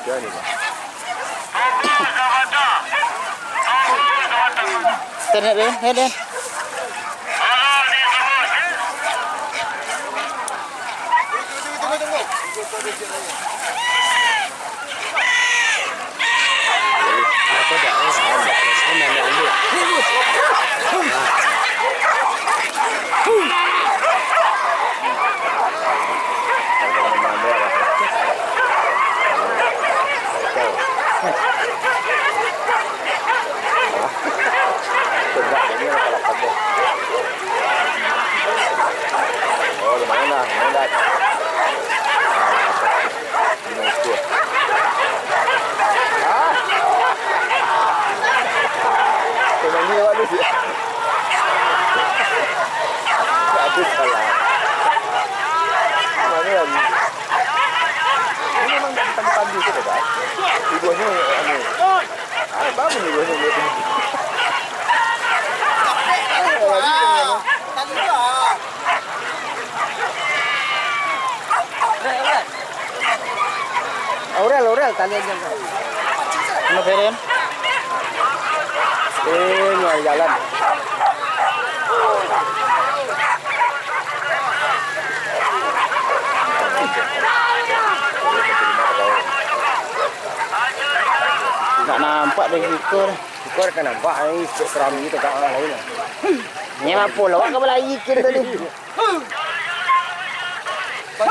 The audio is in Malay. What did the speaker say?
Jangan ni. Tenet deh, head. Apa dah? Mana nak ambil? Oh, lumayan lah, lumayan dah. Pemandi awak tu dia. Aduh salah. Mana lagi? Ini memang dah tadi tu tak? Ibunya anu. Baru ni ibunya dia. Aurel, tali aja. Mana Feren? Nyari jalan. Tak nampak dia ikut. Kau kan nampak ni seram ni tak orang lain. Ni apa lawak kau lagi ikut tadi. Pak